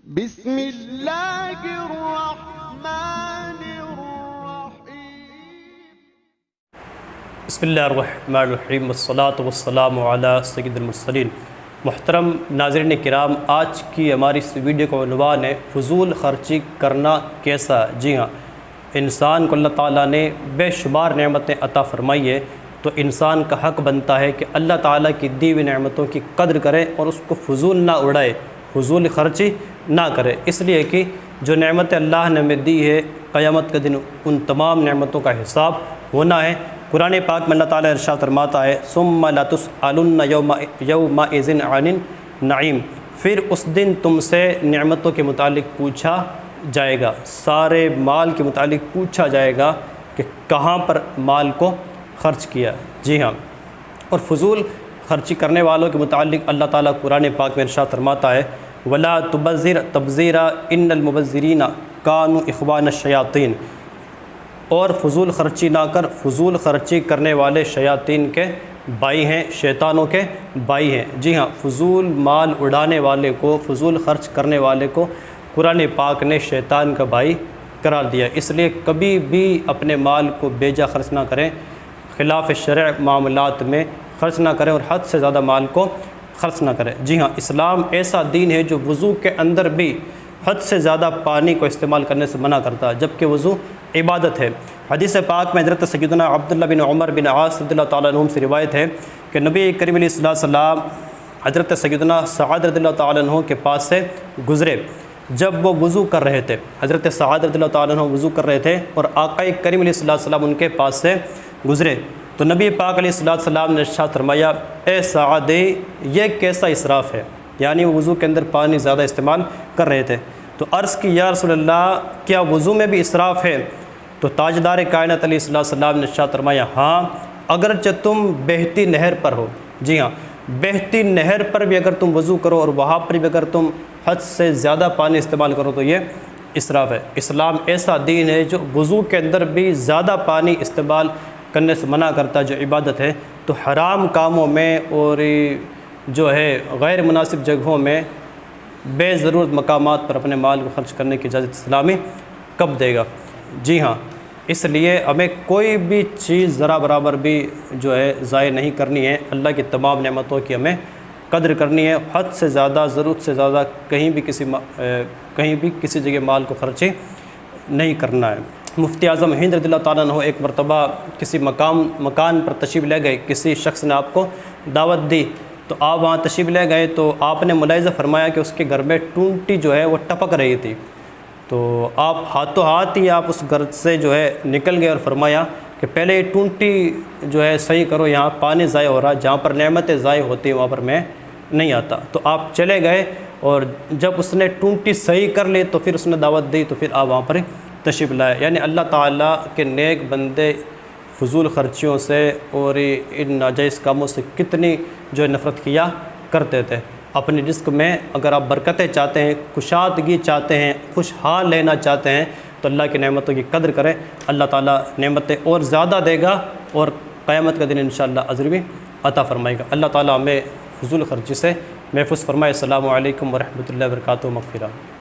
बिस्मिल्लाहिर्रहमानिर्रहीम वस्सलातु वस्सलामु अला सय्यिदिल मुरसलीन। मुहतरम नाज़रीन किराम, आज की हमारी इस वीडियो का उन्वान है फ़ुज़ूल ख़र्ची करना कैसा। जी हाँ, इंसान को अल्लाह ताला ने बेशुमार नेमतें अता फ़रमाई है, तो इंसान का हक़ बनता है कि अल्लाह ताला की दी हुई नेमतों की कदर करे और उसको फ़ुज़ूल ना उड़ाए, फ़ुज़ूल ख़र्ची ना करे। इसलिए कि जो नेमतें अल्लाह ने हमें दी है, क़यामत के दिन उन तमाम नेमतों का हिसाब होना है। कुरान पाक में अल्लाह ताला इरशाद फरमाता है, सुम्मा लतुसअलुन्ना यौमइज़िन अनिन नईम, फिर उस दिन तुमसे नेमतों के मुतालिक पूछा जाएगा, सारे माल के मुतालिक पूछा जाएगा कि कहाँ पर माल को ख़र्च किया। जी हाँ, और फ़ुज़ूल ख़र्ची करने वालों के मुतालिक अल्लाह ताला कुरान पाक में इरशाद फरमाता है, वला तुबज़िर तबज़ीरा इन्नल मुबज़्ज़िरीना कानू इख़वान शयातीन, और फ़ुज़ूल ख़र्ची ना कर, फ़ुज़ूल ख़र्ची करने वाले शयातीन के भाई हैं, शैतानों के भाई हैं। जी हाँ, फ़ुज़ूल माल उड़ाने वाले को, फ़ुज़ूल ख़र्च करने वाले को कुरान पाक ने शैतान का भाई करार दिया। इसलिए कभी भी अपने माल को बेजा ख़र्च ना करें, ख़िलाफ़ शरअ मामलात में ख़र्च ना करें और हद से ज़्यादा माल को ख़र्च ना करें। जी हाँ, इस्लाम ऐसा दीन है जो वज़ू के अंदर भी हद से ज़्यादा पानी को इस्तेमाल करने से मना करता है, जबकि वज़ू इबादत है। हदीस पाक में हज़रत सय्यदना अब्दुल्लाह बिन उमर बिन आस रज़ियल्लाहु तआला अन्हुम से रिवायत है कि नबी करीम अलैहि सल्लम हज़रत सय्यदना सअद रज़ियल्लाहु तआला अन्हु के पास से गुज़रे, जब वो वज़ू कर रहे थे। हज़रत सअद रज़ियल्लाहु तआला अन्हु वज़ू कर रहे थे और आका करीम अलैहि सल्लम उनके पास से गुज़रे, तो नबी पाक अलैहि सल्लम ने इरशाद फरमाया, ए सअद, ये कैसा इसराफ़ है। यानी वो वज़ू के अंदर पानी ज़्यादा इस्तेमाल कर रहे थे। तो अर्ज़ की, या रसूलल्लाह, क्या वज़ू में भी इसराफ़ है? तो ताजदार कायनात अलैहिस्सलाम ने इरशाद फरमाया, हाँ, अगरचे तुम बहती नहर पर हो। जी हाँ, बहती नहर पर भी अगर तुम वज़ू करो और वहाँ पर भी अगर तुम हद से ज़्यादा पानी इस्तेमाल करो तो ये इसराफ़ है। इस्लाम ऐसा दीन है जो वज़ू के अंदर भी ज़्यादा पानी इस्तेमाल करने से मना करता है, जो इबादत है। तो हराम कामों में और जो है गैर मुनासिब जगहों में बेज़रूरत मकामात पर अपने माल को ख़र्च करने की इजाज़त इस्लामी कब देगा। जी हाँ, इसलिए हमें कोई भी चीज़ ज़रा बराबर भी जो है ज़ाय नहीं करनी है। अल्लाह की तमाम नेमतों की हमें कदर करनी है। हद से ज़्यादा, ज़रूरत से ज़्यादा कहीं भी किसी जगह माल को ख़र्च नहीं करना है। मुफ्ती आज़म हिंद रज़ियल्लाहु तआला अन्हु एक मरतबा किसी मकान पर तशरीफ़ ले गए, किसी शख्स ने आपको दावत दी, तो आप वहाँ तशरीफ़ ले गए, तो आपने मुलाहिज़ा फरमाया कि उसके घर में टूंटी जो है वो टपक रही थी। तो आप हाथों हाथ ही आप उस घर से जो है निकल गए और फरमाया कि पहले ये टूंटी जो है सही करो, यहाँ पानी ज़ाय हो रहा है, जहाँ पर नेमतें ज़ाय होती हैं वहाँ पर मैं नहीं आता। तो आप चले गए और जब उसने टूंटी सही कर ली तो फिर उसने दावत दी, तो फिर आप वहाँ पर तशरीफ़ लाए। यानी अल्लाह ताला के नेक बंदे फ़ुज़ूल ख़र्चियों से और इन नाजायज़ कामों से कितनी जो है नफ़रत किया करते थे। अपने रिज़्क़ में अगर आप बरकतें चाहते हैं, कुशादगी चाहते हैं, खुशहाल लेना चाहते हैं, तो अल्लाह की नेमतों की कदर करें। अल्लाह ताला नेमतें और ज़्यादा देगा और क़यामत का दिन इंशाअल्लाह अज़र भी अता फ़रमाएगा। अल्लाह ताला हमें फ़ुज़ूल ख़र्ची से महफ़ूज़ फ़रमाए। अस्सलामु अलैकुम व रहमतुल्लाहि व बरकातुहू। मग़फ़िरा।